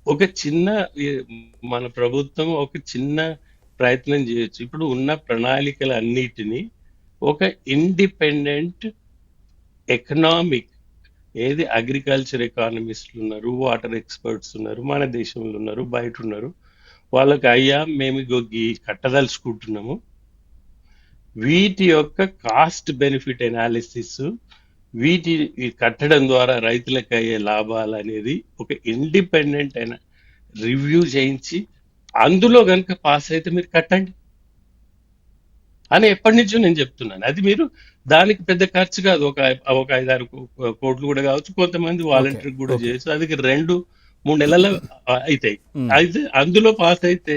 ఒక చిన్న ఈ మన ప్రభుత్వం ఒక చిన్న ప్రయత్నం చేయొచ్చు. ఇప్పుడు ఉన్న ప్రణాళికలన్నిటిని ఒక ఇండిపెండెంట్ ఎకనామిక్, ఏది అగ్రికల్చర్ ఎకానమిస్టులు ఉన్నారు, వాటర్ ఎక్స్పర్ట్స్ ఉన్నారు, మన దేశంలో ఉన్నారు, బయట ఉన్నారు. వాళ్ళకి అయ్యా మేము ఇగో ఈ కట్టదలుచుకుంటున్నాము, వీటి యొక్క కాస్ట్ బెనిఫిట్ ఎనాలిసిస్, వీటి ఈ కట్టడం ద్వారా రైతులకు అయ్యే లాభాలు అనేది ఒక ఇండిపెండెంట్ అయిన రివ్యూ చేయించి అందులో కనుక పాస్ అయితే మీరు కట్టండి అని ఎప్పటి నుంచో నేను చెప్తున్నాను. అది మీరు దానికి పెద్ద ఖర్చు కాదు, ఒక 5-6 కోట్లు కూడా కావచ్చు, కొంతమంది ఓకే. వాలంటీర్ కూడా ఓకే. చేయొచ్చు. అది 2-3 నెలల అవుతాయి. హ్మ్. అయితే అందులో పాస్ అయితే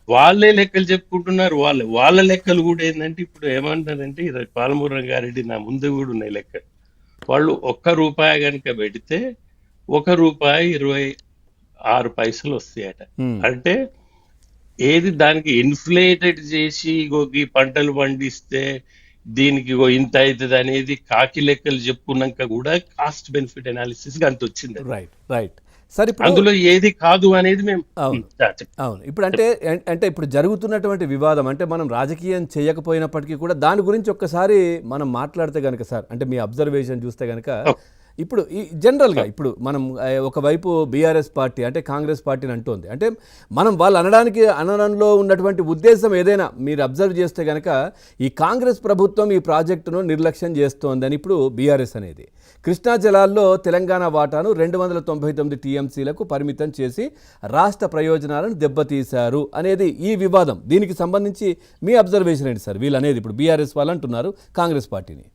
వాళ్ళే లెక్కలు చెప్పుకుంటున్నారు. వాళ్ళ లెక్కలు కూడా ఏంటంటే ఇప్పుడు ఏమంటారంటే, ఇది పాలమూరు రంగారెడ్డి నా ముందు కూడా ఉన్నాయి లెక్క. వాళ్ళు ₹1 కనుక పెడితే ₹1.26 వస్తాయట. హ్మ్. అంటే ఏది దానికి ఇన్ఫ్లేటెడ్ చేసి ఇగో ఈ పంటలు పండిస్తే దీనికి ఇగో ఇంత అవుతుంది అనేది కాకి లెక్కలు చెప్పుకున్నాక కూడా కాస్ట్ బెనిఫిట్ అనాలిసిస్ అంత వచ్చింది. అది రైట్. రైట్. సార్ ఇప్పుడు అందులో ఏది కాదు అనేది మేము అవును. చెప్పు. అవును. ఇప్పుడు అంటే ఇప్పుడు జరుగుతున్నటువంటి వివాదం అంటే మనం రాజకీయం చేయకపోయినప్పటికీ కూడా దాని గురించి ఒక్కసారి మనం మాట్లాడితే గనక సార్, అంటే మీ అబ్జర్వేషన్ చూస్తే గనక ఇప్పుడు ఈ జనరల్‌గా ఇప్పుడు మనం ఒకవైపు బీఆర్ఎస్ పార్టీ అంటే కాంగ్రెస్ పార్టీని అంటోంది. అంటే మనం వాళ్ళు అనడంలో ఉన్నటువంటి ఉద్దేశం ఏదైనా మీరు అబ్జర్వ్ చేస్తే గనక ఈ కాంగ్రెస్ ప్రభుత్వం ఈ ప్రాజెక్టును నిర్లక్ష్యం చేస్తోందని ఇప్పుడు బీఆర్ఎస్ అనేది. కృష్ణా జలాల్లో తెలంగాణ వాటాను 299 టీఎంసీలకు పరిమితం చేసి రాష్ట్ర ప్రయోజనాలను దెబ్బతీశారు అనేది ఈ వివాదం. దీనికి సంబంధించి మీ అబ్జర్వేషన్ ఏంటి సార్? వీళ్ళు అనేది ఇప్పుడు బీఆర్ఎస్ వాళ్ళు అంటున్నారు కాంగ్రెస్ పార్టీని.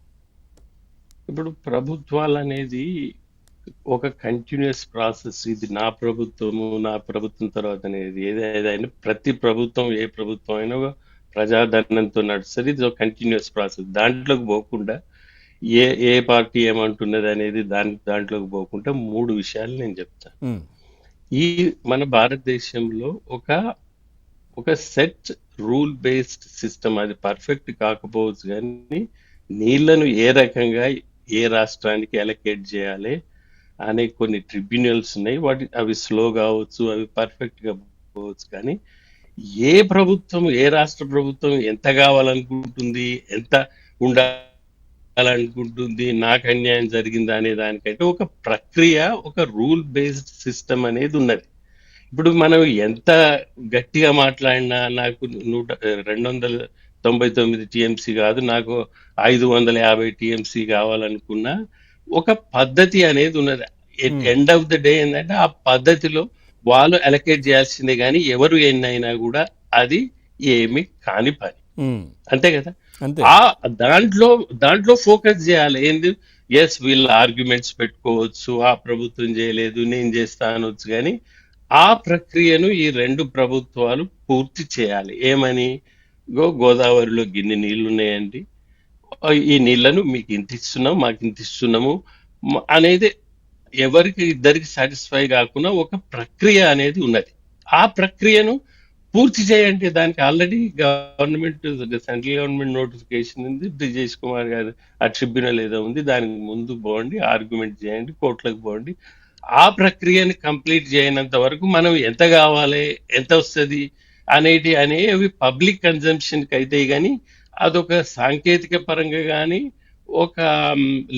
ఇప్పుడు ప్రభుత్వాలు అనేది ఒక కంటిన్యూస్ ప్రాసెస్. ఇది నా ప్రభుత్వం తర్వాత అనేది ఏదైనా ప్రతి ప్రభుత్వం, ఏ ప్రభుత్వం అయినా ఒక ప్రజాధనంతో నడుస్తుంది. ఇది ఒక కంటిన్యూస్ ప్రాసెస్. దాంట్లోకి పోకుండా ఏ ఏ పార్టీ ఏమంటున్నది అనేది దాంట్లోకి పోకుండా 3 విషయాలు నేను చెప్తాను. హ్మ్. ఈ మన భారతదేశంలో ఒక ఒక సెట్ రూల్ బేస్డ్ సిస్టమ్, అది పర్ఫెక్ట్ కాకపోవచ్చు కానీ నీళ్లను ఏ రకంగా ఏ రాష్ట్రానికి అలొకేట్ చేయాలి అనే కొన్ని ట్రిబ్యునల్స్ ఉన్నాయి. అవి స్లో కావచ్చు, అవి పర్ఫెక్ట్ గా పోవచ్చు, కానీ ఏ ప్రభుత్వం, ఏ రాష్ట్ర ప్రభుత్వం ఎంత కావాలనుకుంటుంది, ఎంత ఉండాలనుకుంటుంది, నాకు అన్యాయం జరిగిందా అనే దానికంటే ఒక ప్రక్రియ, ఒక రూల్ బేస్డ్ సిస్టమ్ అనేది ఉన్నది. ఇప్పుడు మనం ఎంత గట్టిగా మాట్లాడినా నాకు 299 టీఎంసీ కాదు, నాకు 550 టీఎంసీ కావాలనుకున్నా ఒక పద్ధతి అనేది ఉన్నది. హ్మ్. ఎండ్ ఆఫ్ ద డే ఏంటంటే ఆ పద్ధతిలో వాళ్ళు అలొకేట్ చేయాల్సిందే, కానీ ఎవరు ఎన్నైనా కూడా అది ఏమి కాని పని. హ్మ్. అంతే కదా. అంతే. ఆ దాంట్లో దాంట్లో ఫోకస్ చేయాలి. ఏంది, ఎస్ వీళ్ళ ఆర్గ్యుమెంట్స్ పెట్టుకోవచ్చు, ఆ ప్రభుత్వం చేయలేదు నేను చేస్తా అనొచ్చు, కానీ ఆ ప్రక్రియను ఈ 2 ప్రభుత్వాలు పూర్తి చేయాలి. ఏమని, గోదావరిలో గిన్ని నీళ్లు ఉన్నాయండి, ఈ నీళ్లను మీకు ఇంత ఇస్తున్నాం, మాకు ఇంత ఇస్తున్నాము అనేది ఎవరికి ఇద్దరికి సాటిస్ఫై కాకుండా ఒక ప్రక్రియ అనేది ఉన్నది. ఆ ప్రక్రియను పూర్తి చేయండి. దానికి already government, central government notification ఉంది. బ్రిజేష్ కుమార్ గారు ఆ ట్రిబ్యునల్ ఏదో ఉంది, దానికి ముందు పోండి, ఆర్గ్యుమెంట్ చేయండి, కోర్టులకు పోండి. ఆ ప్రక్రియని కంప్లీట్ చేయనంత వరకు మనం ఎంత కావాలి, ఎంత వస్తుంది అనేవి పబ్లిక్ కన్జంప్షన్కి అయితే, కానీ అదొక సాంకేతిక పరంగా కానీ ఒక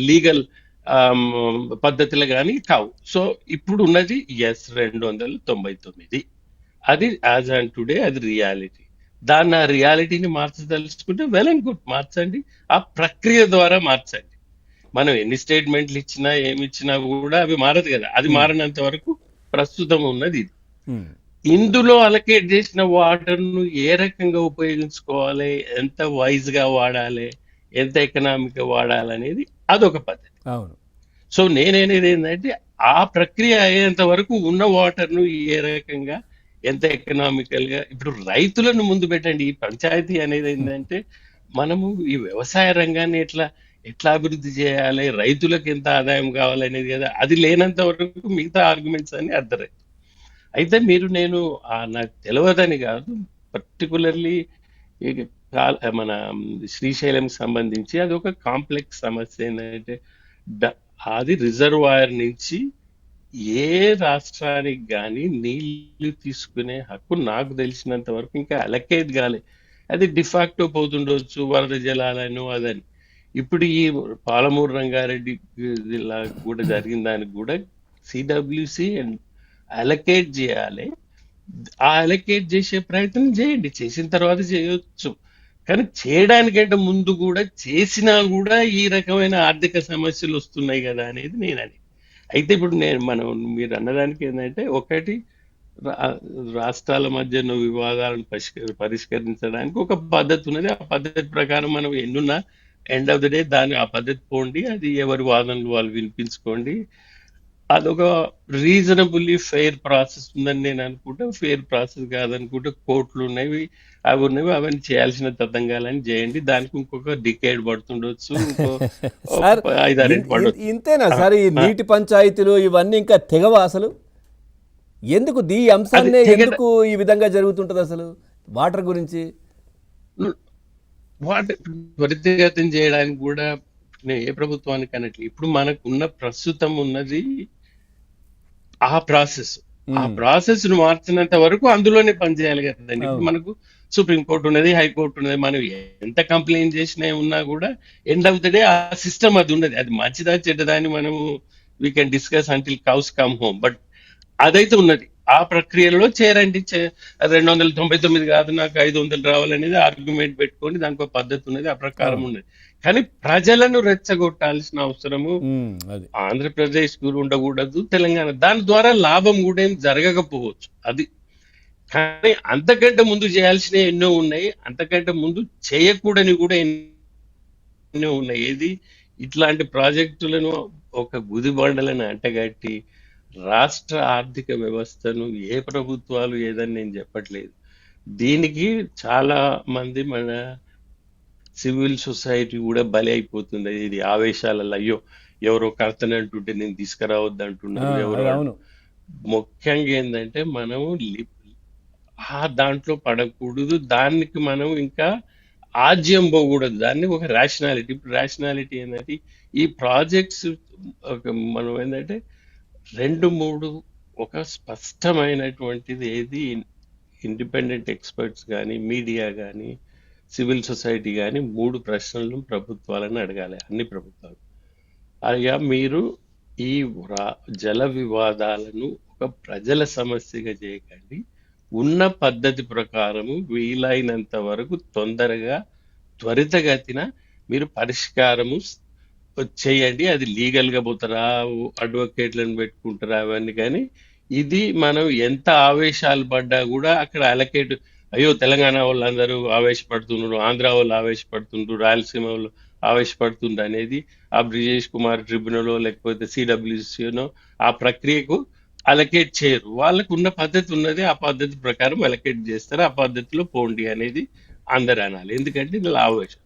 లీగల్ పద్ధతులు కానీ కావు. సో ఇప్పుడు ఉన్నది ఎస్ 299, అది యాజ్ ఆన్ టుడే అది రియాలిటీ. దాన్ని ఆ రియాలిటీని మార్చదలుచుకుంటే వెల్ అండ్ గుడ్, మార్చండి. ఆ ప్రక్రియ ద్వారా మార్చండి. మనం ఎన్ని స్టేట్మెంట్లు ఇచ్చినా ఏమి ఇచ్చినా కూడా అవి మారదు కదా. అది హ్మ్. మారినంత వరకు ప్రస్తుతం ఉన్నది ఇది. హ్మ్. ఇందులో అలకేట్ చేసిన వాటర్ను ఏ రకంగా ఉపయోగించుకోవాలి, ఎంత వైజ్ గా వాడాలి, ఎంత ఎకనామిక్ గా వాడాలి అనేది అదొక పద్ధతి. అవును. సో నేనేది ఏంటంటే ఆ ప్రక్రియ అయ్యేంత వరకు ఉన్న వాటర్ను ఏ రకంగా ఎంత ఎకనామికల్ గా, ఇప్పుడు రైతులను ముందు పెట్టండి. ఈ పంచాయతీ అనేది హ్మ్. ఏంటంటే మనము ఈ వ్యవసాయ రంగాన్ని ఎట్లా ఎట్లా అభివృద్ధి చేయాలి, రైతులకు ఎంత ఆదాయం కావాలనేది కదా. అది లేనంత వరకు మిగతా ఆర్గ్యుమెంట్స్ అన్ని అర్థరై. అయితే నేను నాకు తెలియదని కాదు, పర్టికులర్లీ మన శ్రీశైలం సంబంధించి అది ఒక కాంప్లెక్స్ సమస్య. ఏంటంటే ద- అది రిజర్వాయర్ నుంచి ఏ రాష్ట్రానికి కానీ నీళ్లు తీసుకునే హక్కు నాకు తెలిసినంత వరకు ఇంకా అలకేట్ కాలే. అది డిఫాక్టో పోతుండొచ్చు వరద జలాలను అదని. ఇప్పుడు ఈ పాలమూరు రంగారెడ్డి జిల్లా కూడా జరిగిన దానికి కూడా సిడబ్ల్యూసి అండ్ అలకేట్ చేయాలి. ఆ అలకేట్ చేసే ప్రయత్నం చేయండి, చేసిన తర్వాత చేయొచ్చు. కానీ చేయడానికంటే ముందు కూడా చేసినా కూడా ఈ రకమైన ఆర్థిక సమస్యలు వస్తున్నాయి కదా అనేది నేనని. అయితే ఇప్పుడు మనం మీరు అన్నదానికి ఏంటంటే ఒకటి రా- రాష్ట్రాల మధ్య ఉన్న వివాదాలను పరిష్కరించడానికి ఒక పద్ధతి ఉన్నది. ఆ పద్ధతి ప్రకారం మనం ఎన్నున్నా ఎండ్ ఆఫ్ ద డే దాని ఆ పద్ధతి పోండి, అది ఎవరి వాదనలు వాళ్ళు వినిపించుకోండి. అదొక రీజనబుల్లీ ఫెయిర్ ప్రాసెస్ ఉందని నేను అనుకుంటా. ఫెయిర్ ప్రాసెస్ కాదనుకుంటే కోర్టులు ఉన్నవి, అవి ఉన్నవి, అవన్నీ చేయాల్సిన తతంగాలని చేయండి. దానికి ఇంకొక డికేడ్ పడుతుండొచ్చు, ఇంకో సార్, 5-6 పడవచ్చు. ఇంతేనా ఆ, సార్ ఈ ఆ, నీటి పంచాయతీలు ఇవన్నీ ఇంకా తెగవా అసలు? ఎందుకు ఈ అది అంశాన్నే తెగ ఎందుకు ఈ విధంగా జరుగుతుంటది అసలు వాటర్ గురించి? వాటి త్వరితగతిన చేయడానికి కూడా నేను ఏ ప్రభుత్వానికి అనట్లేదు. ఇప్పుడు మనకు ఉన్న ప్రస్తుతం ఉన్నది ఆ ప్రాసెస్. ఆ ఉమ్, ప్రాసెస్ ను మార్చినంత వరకు అందులోనే పనిచేయాలి కదండి. ఇప్పుడు అవును. మనకు సుప్రీంకోర్టు ఉన్నది, హైకోర్టు ఉన్నది. మనం ఎంత కంప్లైంట్ చేసినా ఉన్నా కూడా ఎండ్ ఆఫ్ ద డే ఆ సిస్టమ్ అది ఉన్నది. అది మంచిదా చెడ్డదా అని మనము we can discuss until cows come home. But అదైతే ఉన్నది. ఆ ప్రక్రియలో చేరండి. 299 కాదు, నాకు 500 రావాలనేది ఆర్గ్యుమెంట్ పెట్టుకొని దానికి ఒక పద్ధతి ఉన్నది, ఆ ప్రకారం అవును. ఉన్నది. కానీ ప్రజలను రెచ్చగొట్టాల్సిన అవసరము అది. ఆంధ్రప్రదేశ్ కు ఉండకూడదు, తెలంగాణ దాని ద్వారా లాభం కూడా ఏం జరగకపోవచ్చు. అది కానీ అంతకంటే ముందు చేయాల్సినవి ఎన్నో ఉన్నాయి, అంతకంటే ముందు చేయకూడని కూడా ఎన్నో ఉన్నాయి. ఏది ఇట్లాంటి ప్రాజెక్టులను ఒక గుదిబండలను అంటగట్టి రాష్ట్ర ఆర్థిక వ్యవస్థను ఏ ప్రభుత్వాలు ఏదని నేను చెప్పట్లేదు. దీనికి చాలా మంది మన సివిల్ సొసైటీ కూడా బలి అయిపోతుంది. ఇది ఆవేశాలలో అయ్యో ఎవరో కడతనంటుంటే నేను తీసుకురావద్దు అంటున్నారు ఎవరో అది అవును. ముఖ్యంగా ఏంటంటే మనం ఆ దాంట్లో పడకూడదు, దానికి మనం ఇంకా ఆజ్యం పోకూడదు, దాన్ని ఒక రేషనాలిటీ. ఇప్పుడు రేషనాలిటీ ఏంటంటే ఈ ప్రాజెక్ట్స్ ఒక మనం ఏంటంటే 2-3 ఒక స్పష్టమైనటువంటిది ఏది ఇండిపెండెంట్ ఎక్స్పర్ట్స్ కానీ మీడియా కానీ సివిల్ సొసైటీ కానీ 3 ప్రశ్నలను ప్రభుత్వాలను అడగాలి, అన్ని ప్రభుత్వాలు. అయ్యా మీరు ఈ జల వివాదాలను ఒక ప్రజల సమస్యగా చేయకండి, ఉన్న పద్ధతి ప్రకారము వీలైనంత వరకు తొందరగా త్వరితగతిన మీరు పరిష్కారము చేయండి. అది లీగల్ గా పోతారా, అడ్వకేట్లను పెట్టుకుంటారా, అవన్నీ. కానీ ఇది మనం ఎంత ఆవేశాలు పడ్డా కూడా అక్కడ అలకేట్ అయ్యో తెలంగాణ వాళ్ళందరూ ఆవేశపడుతున్నారు, ఆంధ్ర వాళ్ళు ఆవేశపడుతుండ్రు, రాయలసీమ వాళ్ళు ఆవేశపడుతుండ్రు అనేది ఆ బ్రిజేష్ కుమార్ ట్రిబ్యునల్ లేకపోతే సిడబ్ల్యూసినో ఆ ప్రక్రియకు అలకేట్ చేయరు. వాళ్ళకు ఉన్న పద్ధతి ఉన్నది, ఆ పద్ధతి ప్రకారం అలకేట్ చేస్తారు. ఆ పద్ధతిలో పోండి అనేది అందరు అనాలి. ఎందుకంటే ఇందులో ఆవేశం